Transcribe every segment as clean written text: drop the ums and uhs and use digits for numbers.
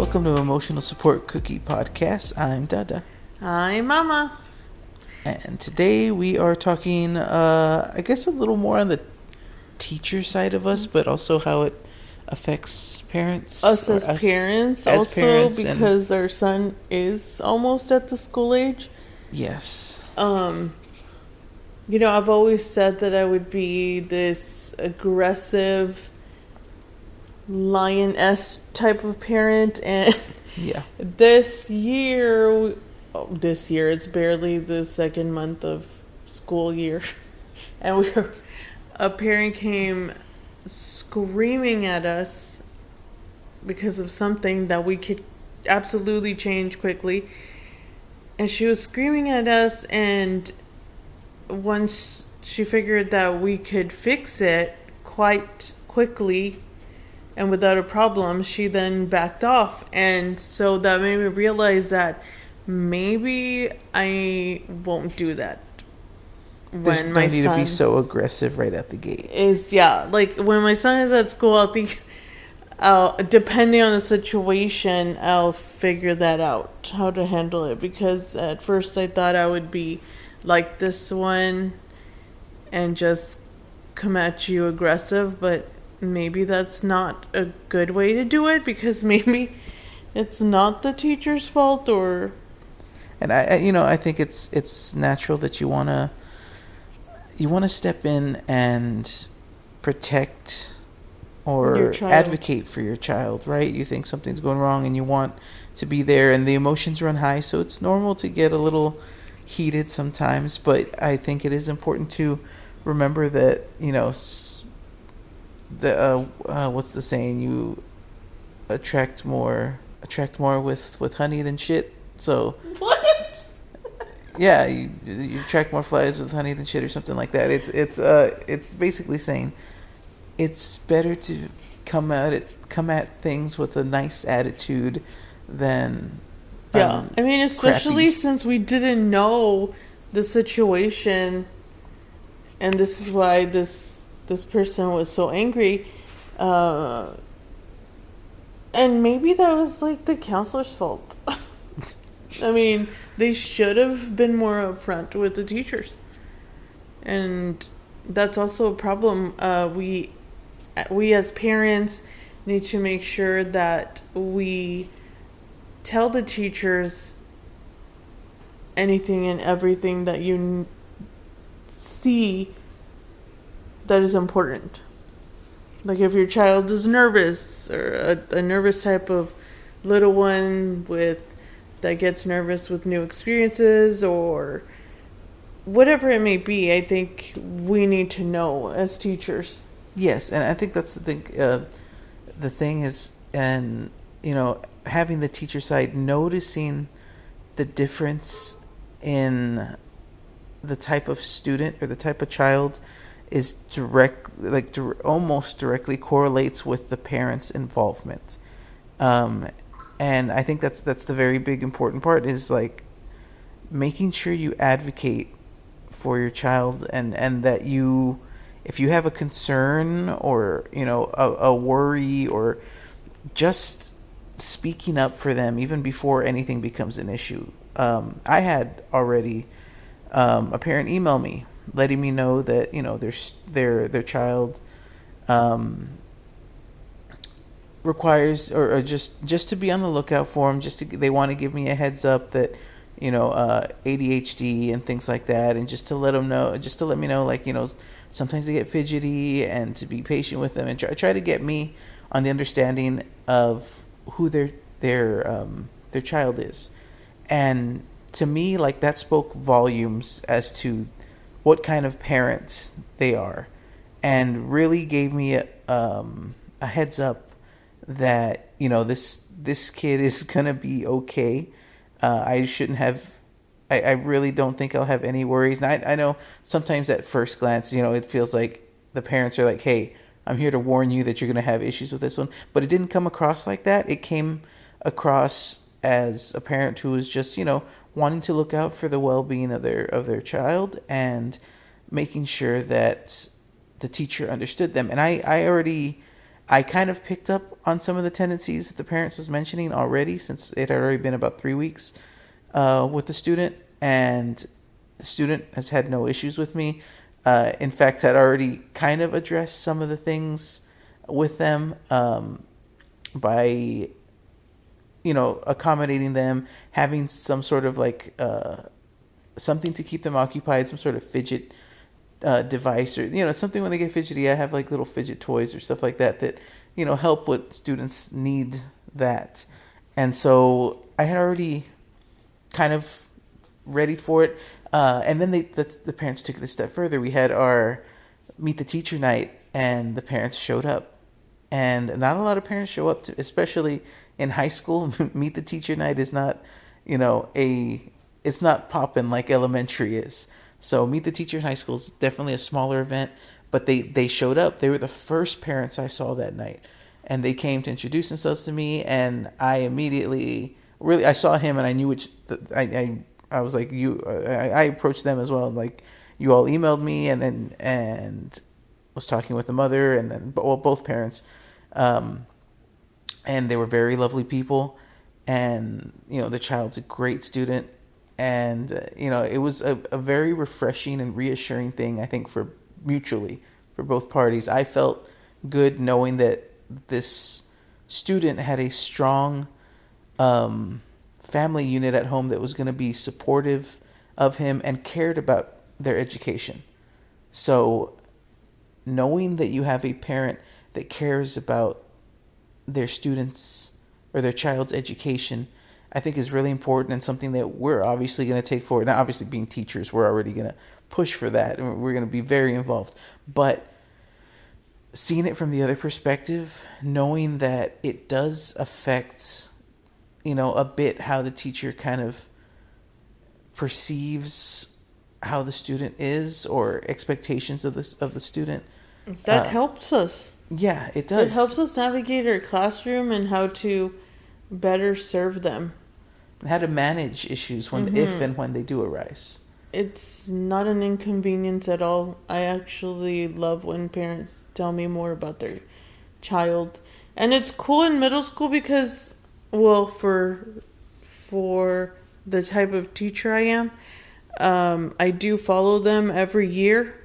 Welcome to Emotional Support Cookie Podcast. I'm Dada. Hi, Mama. And today we are talking, I guess, a little more on the teacher side of us, but also how it affects parents. Us as parents, as also parents because our son is almost at the school age. Yes. I've always said that I would be this aggressive lioness type of parent, and Yeah. this year it's barely the second month of school year, and a parent came screaming at us because of something that we could absolutely change quickly, and she was screaming at us, and once she figured that we could fix it quite quickly and without a problem, she then backed off. And so that made me realize that maybe I won't do that There's when no my need son to be so aggressive right at the gate. like when my son is at school. I think depending on the situation, I'll figure that out, how to handle it, because at first I thought I would be like this one and just come at you aggressive, but maybe that's not a good way to do it, because maybe it's not the teacher's fault. Or And I think it's natural that you wanna step in and protect or advocate for your child, right? You think something's going wrong and you want to be there, and the emotions run high, so it's normal to get a little heated sometimes. But I think it is important to remember that what's the saying? You attract more with honey than shit. So what? Yeah, you attract more flies with honey than shit, or something like that. It's basically saying it's better to come at things with a nice attitude than I mean, especially crappy. since we didn't know the situation, and this is why this person was so angry. And maybe that was like the counselor's fault. I mean, they should have been more upfront with the teachers, and that's also a problem. We as parents need to make sure that we tell the teachers anything and everything that you see that is important. Like if your child is nervous, or a nervous type of little one that gets nervous with new experiences, or whatever it may be, I think we need to know as teachers. Yes, and I think that's the thing. The thing is, and having the teacher side, noticing the difference in the type of student or the type of child is almost directly correlates with the parents' involvement. And I think that's the very big important part, is like making sure you advocate for your child, and that you, if you have a concern or a worry, or just speaking up for them even before anything becomes an issue. I had already a parent email me letting me know that their child requires, or just to be on the lookout for them. They want to give me a heads up that ADHD and things like that, and just to let me know, sometimes they get fidgety, and to be patient with them, and try to get me on the understanding of who their child is. And to me, like, that spoke volumes as to what kind of parents they are, and really gave me a heads up that this kid is gonna be okay. I really don't think I'll have any worries. And I know sometimes at first glance, it feels like the parents are like, hey, I'm here to warn you that you're going to have issues with this one. But it didn't come across like that. It came across as a parent who was just, wanting to look out for the well-being of their child, and making sure that the teacher understood them. And I already I kind of picked up on some of the tendencies that the parents was mentioning already, since it had already been about 3 weeks with the student, and the student has had no issues with me. In fact, had already kind of addressed some of the things with them by, accommodating them, having some sort of like something to keep them occupied, some sort of fidget device, or something. When they get fidgety, I have like little fidget toys or stuff like that help with students need that. And so I had already kind of ready for it, and then the parents took it a step further. We had our meet the teacher night, and the parents showed up, and not a lot of parents show up to, especially in high school. Meet the teacher night is not it's not popping like elementary is. So meet the teacher in high school is definitely a smaller event, but they showed up. They were the first parents I saw that night, and they came to introduce themselves to me, and I immediately I saw him, and I knew I was like, I approached them as well. Like, you all emailed me, and was talking with the mother, and then both parents, and they were very lovely people, and the child's a great student. And it was a very refreshing and reassuring thing, I think, for mutually for both parties. I felt good knowing that this student had a strong family unit at home that was going to be supportive of him and cared about their education. So knowing that you have a parent that cares about their students or their child's education, I think, is really important, and something that we're obviously going to take forward. Now, obviously, being teachers, we're already going to push for that, and we're going to be very involved. But seeing it from the other perspective, knowing that it does affect, a bit how the teacher kind of perceives how the student is, or expectations of the student. That helps us. Yeah, it does. It helps us navigate our classroom and how to better serve them. How to manage issues if and when they do arise. It's not an inconvenience at all. I actually love when parents tell me more about their child. And it's cool in middle school because, well, for the type of teacher I am, I do follow them every year.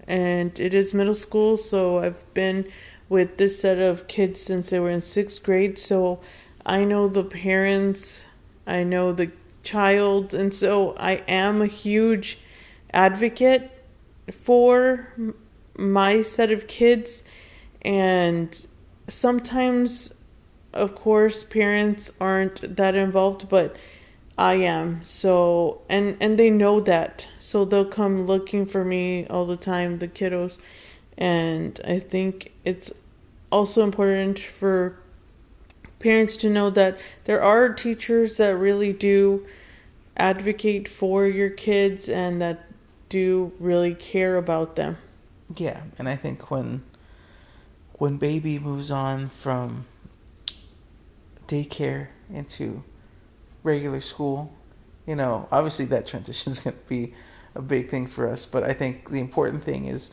And it is middle school, so I've been with this set of kids since they were in 6th grade. So I know the parents, I know the child, and so I am a huge advocate for my set of kids. And sometimes, of course, parents aren't that involved, but I am. So, and they know that, so they'll come looking for me all the time, the kiddos. And I think it's also important for parents to know that there are teachers that really do advocate for your kids and that do really care about them. Yeah, and I think when baby moves on from daycare into regular school, obviously that transition is going to be a big thing for us. But I think the important thing is,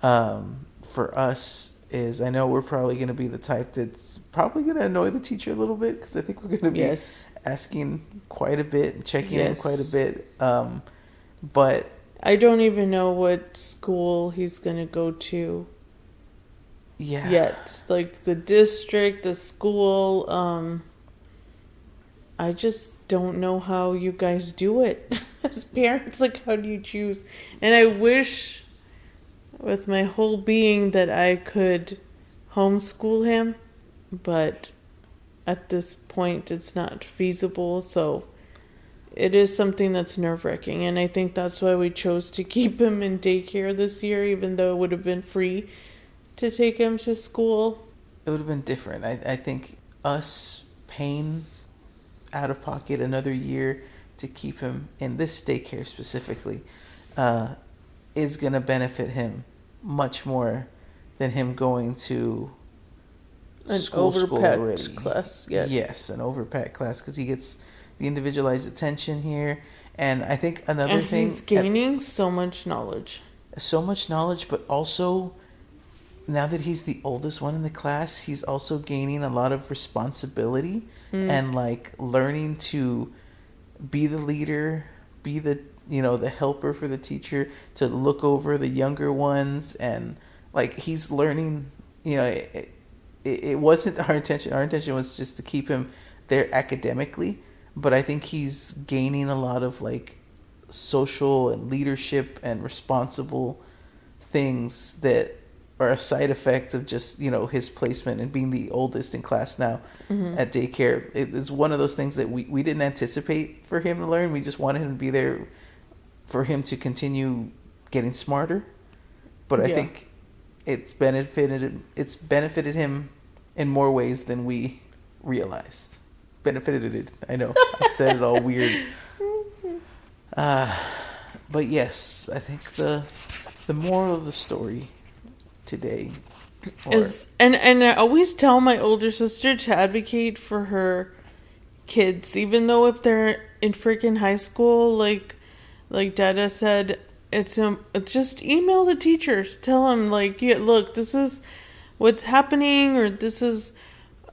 for us, is I know we're probably going to be the type that's probably going to annoy the teacher a little bit, because I think we're going to be asking quite a bit and checking in quite a bit. But I don't even know what school he's going to go to yet. Like the district, the school. I just don't know how you guys do it as parents. Like, how do you choose? And I wish with my whole being that I could homeschool him, but at this point it's not feasible. So it is something that's nerve-wracking, and I think that's why we chose to keep him in daycare this year, even though it would have been free to take him to school. It would have been different. I think us paying out of pocket another year to keep him in this daycare specifically is going to benefit him much more than him going to an school already. Class. Yeah. Yes, an overpacked class, because he gets the individualized attention here. And I think another thing, he's gaining so much knowledge, but also now that he's the oldest one in the class, he's also gaining a lot of responsibility and like learning to be the leader, be the, the helper for the teacher, to look over the younger ones. And like he's learning, it wasn't our intention. Our intention was just to keep him there academically, but I think he's gaining a lot of like social and leadership and responsible things that are a side effect of just his placement and being the oldest in class now at daycare. It is one of those things that we didn't anticipate for him to learn. We just wanted him to be there for him to continue getting smarter, but I think it's benefited him in more ways than we realized. Benefited it. I know I said it all weird. But yes, I think the moral of the story today is, and I always tell my older sister to advocate for her kids, even though if they're in freaking high school, like Dada said, it's just email the teachers, tell them like, yeah, look, this is what's happening, or this is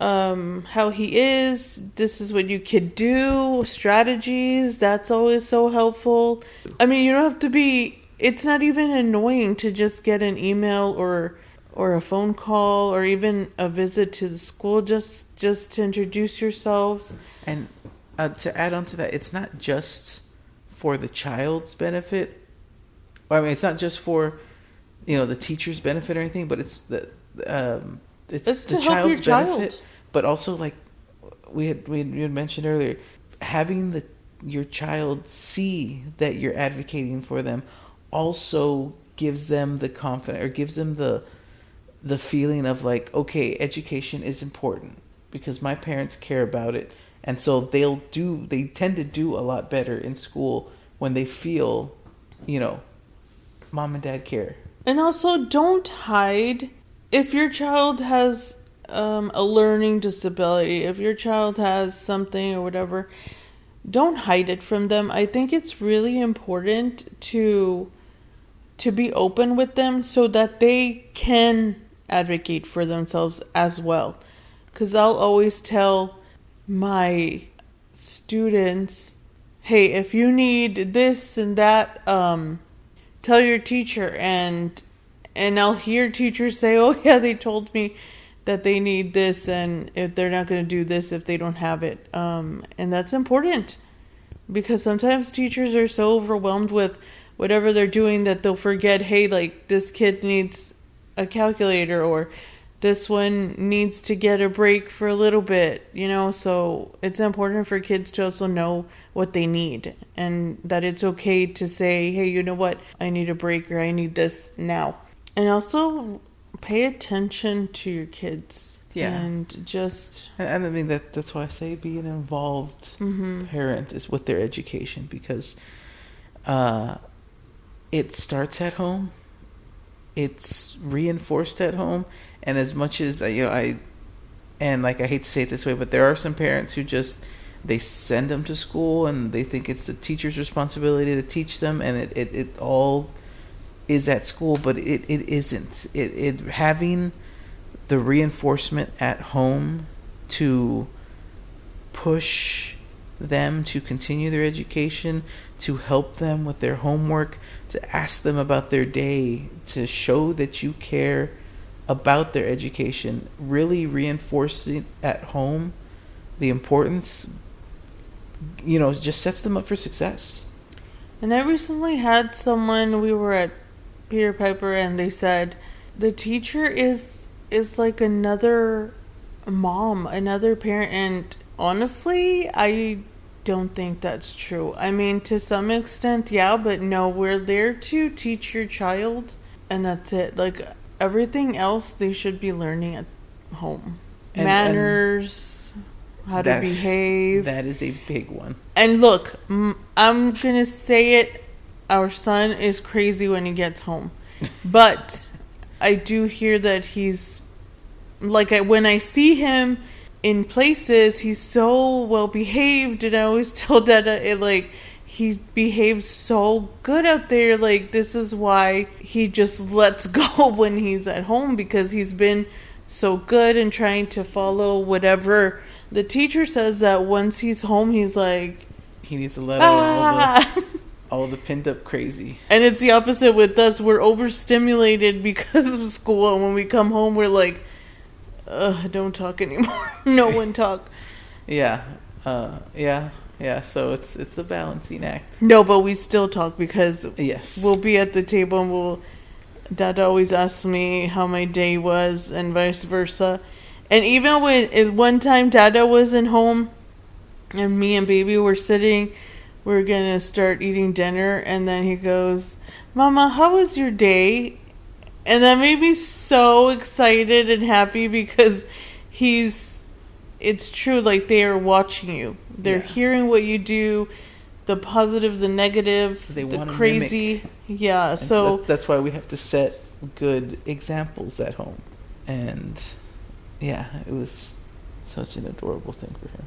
how he is, this is what you could do, strategies. That's always so helpful. I mean, you don't have to be, it's not even annoying to just get an email or a phone call or even a visit to the school just to introduce yourselves. And to add on to that, it's not just for the child's benefit. I mean, it's not just for the teacher's benefit or anything, but it's the child's benefit. But also, like we had mentioned earlier, having your child see that you're advocating for them also gives them the confidence, or gives them the feeling of like, okay, education is important because my parents care about it, and so they tend to do a lot better in school when they feel, mom and dad care. And also, don't hide if your child has a learning disability, if your child has something or whatever. Don't hide it from them. I think it's really important to be open with them so that they can advocate for themselves as well. Because I'll always tell my students, hey, if you need this and that, tell your teacher. And I'll hear teachers say, oh yeah, they told me that they need this, and if they're not going to do this if they don't have it. And that's important, because sometimes teachers are so overwhelmed with whatever they're doing that they'll forget, hey, like this kid needs a calculator, or this one needs to get a break for a little bit, so it's important for kids to also know what they need, and that it's okay to say, hey, you know what, I need a break, or I need this now. And also pay attention to your kids. Yeah. And just... And I mean, that's why I say be an involved parent is with their education, because it starts at home. It's reinforced at home. And as much as, I hate to say it this way, but there are some parents who just, they send them to school and they think it's the teacher's responsibility to teach them, and it all is at school, but it isn't. It having the reinforcement at home to push them to continue their education, to help them with their homework, to ask them about their day, to show that you care about their education, really reinforcing at home the importance, just sets them up for success. And I recently had someone, we were at Peter Piper, and they said the teacher is like another mom, another parent. And honestly, I don't think that's true. I mean, to some extent, yeah, but no, we're there to teach your child, and that's it. Like, everything else they should be learning at home. Manners, how to behave. That is a big one. And look, I'm gonna say it, our son is crazy when he gets home. But I do hear that he's, like, when I see him in places, he's so well behaved, and I always tell Dada, he behaves so good out there. Like, this is why he just lets go when he's at home, because he's been so good and trying to follow whatever the teacher says, that once he's home, he's like, He needs to let out ah. all the pinned up crazy. And it's the opposite with us. We're overstimulated because of school, and when we come home, we're like, don't talk anymore. No one talk. Yeah. Yeah. So it's a balancing act. No, but we still talk, because Yes. we'll be at the table and Dad always asks me how my day was, and vice versa. And even when one time Dada wasn't home and me and baby were sitting, we were going to start eating dinner, and then he goes, Mama, how was your day? And that made me so excited and happy, because it's true, like, they are watching you. They're hearing what you do, the positive, the negative, They the wanna crazy. mimic. Yeah, And so that's why we have to set good examples at home. And yeah, it was such an adorable thing for him.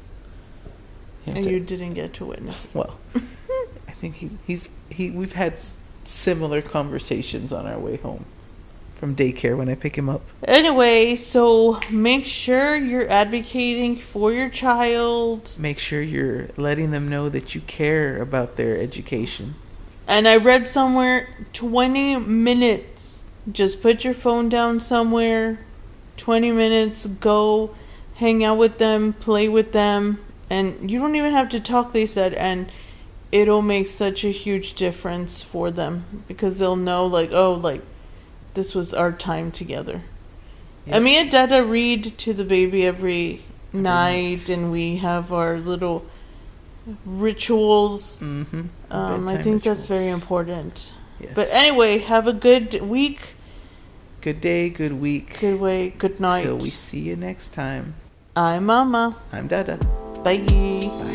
and you didn't get to witness it. Well, I think we've had similar conversations on our way home from daycare when I pick him up. Anyway, so make sure you're advocating for your child. Make sure you're letting them know that you care about their education. And I read somewhere 20 minutes. Just put your phone down somewhere. 20 minutes, go hang out with them, play with them. And you don't even have to talk, they said. And it'll make such a huge difference for them, because they'll know, like, oh, like, this was our time together. Yep. And me and Dada read to the baby every night, night. and we have our little rituals. Mm-hmm. I think that's very important. Yes. But anyway, have a good week. Good day, good week. Good way. Good night. Till we see you next time. I'm Mama. I'm Dada. Bye. Bye.